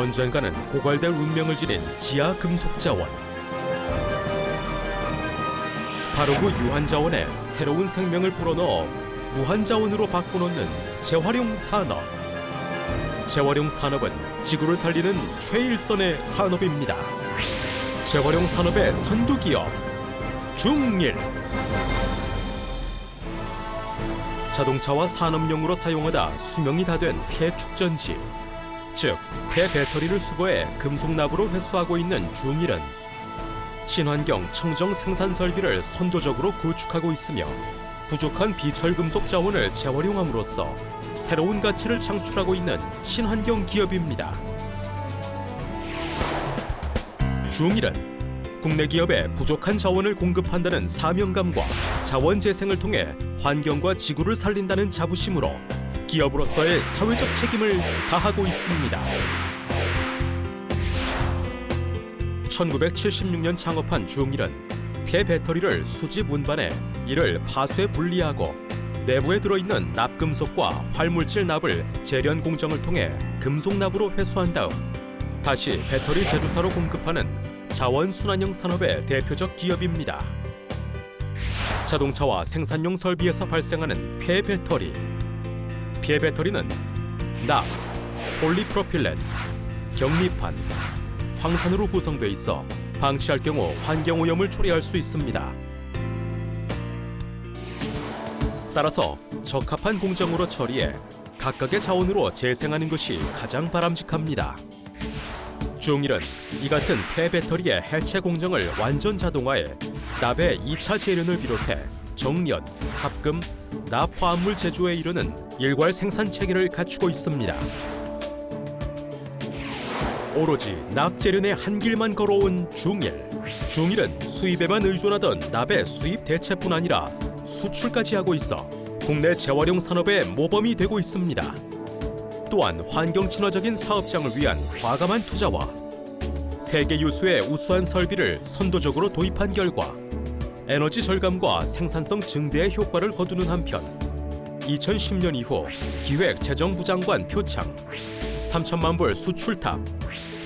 언젠가는 고갈될 운명을 지닌 지하 금속 자원. 바로 그 유한 자원에 새로운 생명을 불어넣어 무한 자원으로 바꿔놓는 재활용 산업. 재활용 산업은 지구를 살리는 최일선의 산업입니다. 재활용 산업의 선두기업 중일. 자동차와 산업용으로 사용하다 수명이 다 된 폐축전지, 즉 폐배터리를 수거해 금속납으로 회수하고 있는 중일은 친환경 청정 생산 설비를 선도적으로 구축하고 있으며 부족한 비철금속 자원을 재활용함으로써 새로운 가치를 창출하고 있는 친환경 기업입니다. 중일은 국내 기업에 부족한 자원을 공급한다는 사명감과 자원 재생을 통해 환경과 지구를 살린다는 자부심으로 기업으로서의 사회적 책임을 다하고 있습니다. 1976년 창업한 중일은 폐배터리를 수집 운반해 이를 파쇄 분리하고 내부에 들어있는 납금속과 활물질 납을 재련 공정을 통해 금속납으로 회수한 다음 다시 배터리 제조사로 공급하는 자원순환형 산업의 대표적 기업입니다. 자동차와 생산용 설비에서 발생하는 폐배터리. 폐배터리는 납, 폴리프로필렌, 경리판, 황산으로 구성돼 있어 방치할 경우 환경오염을 초래할 수 있습니다. 따라서 적합한 공정으로 처리해 각각의 자원으로 재생하는 것이 가장 바람직합니다. 중일은 이 같은 폐배터리의 해체 공정을 완전 자동화해 납의 2차 재련을 비롯해 정련, 합금, 납 화합물 제조에 이르는 일괄 생산 체계를 갖추고 있습니다. 오로지 납 재련의 한 길만 걸어온 중일. 중일은 수입에만 의존하던 납의 수입 대체뿐 아니라 수출까지 하고 있어 국내 재활용 산업의 모범이 되고 있습니다. 또한 환경 친화적인 사업장을 위한 과감한 투자와 세계 유수의 우수한 설비를 선도적으로 도입한 결과 에너지 절감과 생산성 증대의 효과를 거두는 한편 2010년 이후 기획재정부 장관 표창, 3천만 불 수출탑,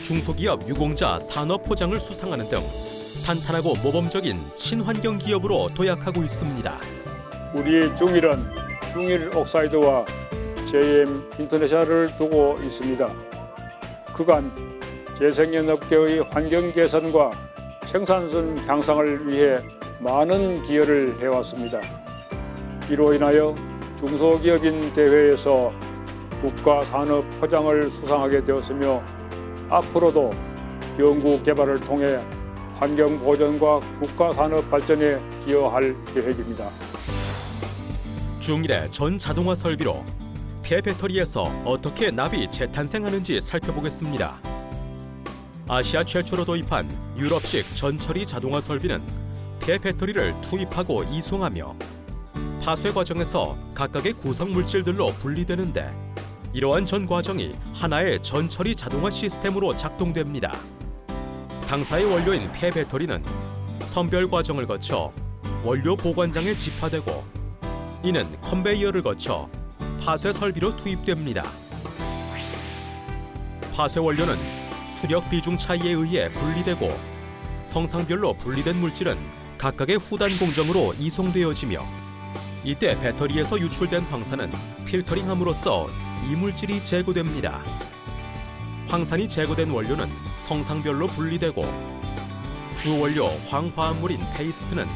중소기업 유공자 산업 포장을 수상하는 등 탄탄하고 모범적인 친환경 기업으로 도약하고 있습니다. 우리 중일은 중일 옥사이드와 JM 인터내셔널을 두고 있습니다. 그간 재생에너지업계의 환경 개선과 생산성 향상을 위해 많은 기여를 해왔습니다. 이로 인하여 중소기업인 대회에서 국가산업 포장을 수상하게 되었으며 앞으로도 연구 개발을 통해 환경 보전과 국가산업 발전에 기여할 계획입니다. 중일의 전 자동화 설비로 폐배터리에서 어떻게 납이 재탄생하는지 살펴보겠습니다. 아시아 최초로 도입한 유럽식 전처리 자동화 설비는 폐배터리를 투입하고 이송하며 파쇄 과정에서 각각의 구성 물질들로 분리되는데 이러한 전 과정이 하나의 전처리 자동화 시스템으로 작동됩니다. 당사의 원료인 폐배터리는 선별 과정을 거쳐 원료 보관장에 집화되고 이는 컨베이어를 거쳐 파쇄 설비로 투입됩니다. 파쇄 원료는 수력 비중 차이에 의해 분리되고 성상별로 분리된 물질은 각각의 후단 공정으로 이송되어지며 이때 배터리에서 유출된 황산은 필터링함으로써 이물질이 제거됩니다. 황산이 제거된 원료는 성상별로 분리되고 주 원료 황화합물인 페이스트는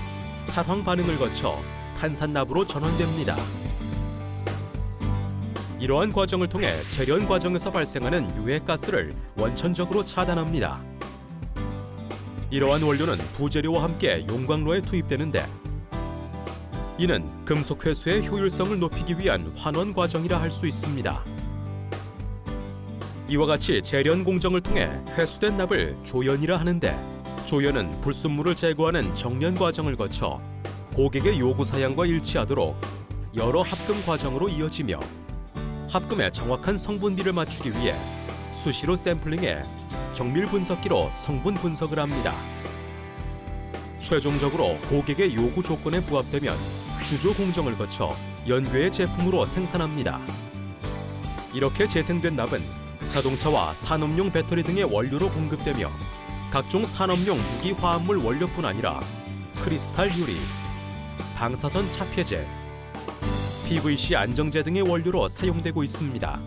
탈황 반응을 거쳐 탄산납으로 전환됩니다. 이러한 과정을 통해 재련 과정에서 발생하는 유해가스를 원천적으로 차단합니다. 이러한 원료는 부재료와 함께 용광로에 투입되는데 이는 금속 회수의 효율성을 높이기 위한 환원 과정이라 할 수 있습니다. 이와 같이 재련 공정을 통해 회수된 납을 조연이라 하는데 조연은 불순물을 제거하는 정련 과정을 거쳐 고객의 요구 사양과 일치하도록 여러 합금 과정으로 이어지며 합금의 정확한 성분비를 맞추기 위해 수시로 샘플링해 정밀 분석기로 성분 분석을 합니다. 최종적으로 고객의 요구 조건에 부합되면 주조 공정을 거쳐 연궤의 제품으로 생산합니다. 이렇게 재생된 납은 자동차와 산업용 배터리 등의 원료로 공급되며 각종 산업용 무기 화합물 원료뿐 아니라 크리스탈 유리, 방사선 차폐제, PVC 안정제 등의 원료로 사용되고 있습니다.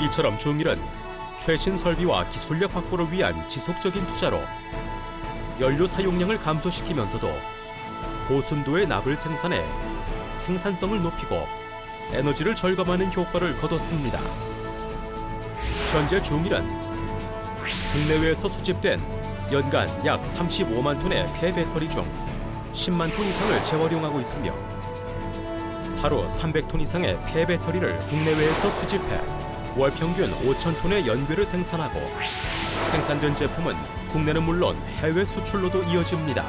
이처럼 중일은 최신 설비와 기술력 확보를 위한 지속적인 투자로 연료 사용량을 감소시키면서도 고순도의 납을 생산해 생산성을 높이고 에너지를 절감하는 효과를 거뒀습니다. 현재 중일은 국내외에서 수집된 연간 약 35만 톤의 폐배터리 중 10만 톤 이상을 재활용하고 있으며 하루 300톤 이상의 폐배터리를 국내외에서 수집해 월 평균 5천 톤의 연괴를 생산하고 생산된 제품은 국내는 물론 해외 수출로도 이어집니다.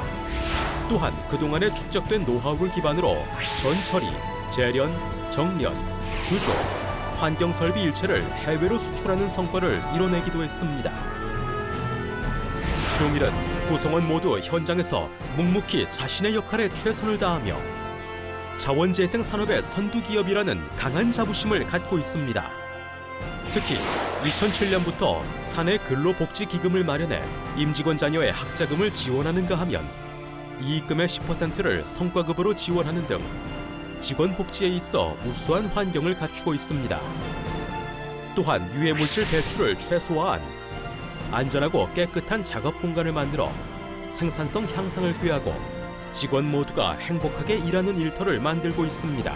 또한 그동안에 축적된 노하우를 기반으로 전처리, 재련, 정련, 주조, 환경설비 일체를 해외로 수출하는 성과를 이뤄내기도 했습니다. 중일은 구성원 모두 현장에서 묵묵히 자신의 역할에 최선을 다하며 자원재생 산업의 선두기업이라는 강한 자부심을 갖고 있습니다. 특히 2007년부터 사내 근로복지기금을 마련해 임직원 자녀의 학자금을 지원하는가 하면 이익금의 10%를 성과급으로 지원하는 등 직원 복지에 있어 우수한 환경을 갖추고 있습니다. 또한 유해물질 배출을 최소화한 안전하고 깨끗한 작업 공간을 만들어 생산성 향상을 꾀하고 직원 모두가 행복하게 일하는 일터를 만들고 있습니다.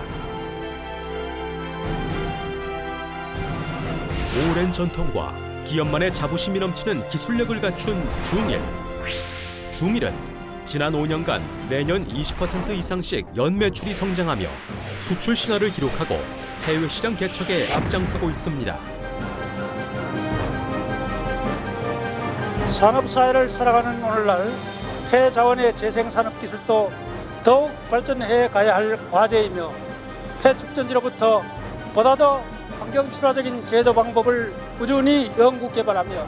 오랜 전통과 기업만의 자부심이 넘치는 기술력을 갖춘 중일. 중일은 지난 5년간 매년 20% 이상씩 연매출이 성장하며 수출 신화를 기록하고 해외 시장 개척에 앞장서고 있습니다. 산업사회를 살아가는 오늘날 폐자원의 재생산업 기술도 더욱 발전해 가야 할 과제이며 폐축전지로부터 보다 더 환경 친화적인 제도 방법을 꾸준히 연구 개발하며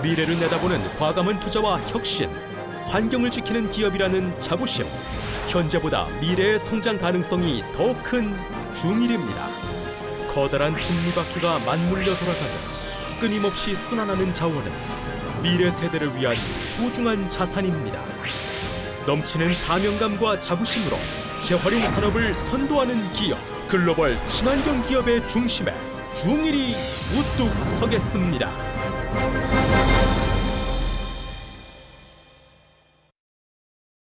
미래를 내다보는 과감한 투자와 혁신, 환경을 지키는 기업이라는 자부심, 현재보다 미래의 성장 가능성이 더 큰 중일입니다. 커다란 톱니바퀴가 맞물려 돌아가는 끊임없이 순환하는 자원은 미래 세대를 위한 소중한 자산입니다. 넘치는 사명감과 자부심으로 재활용 산업을 선도하는 기업, 글로벌 친환경 기업의 중심에 중일이 우뚝 서겠습니다.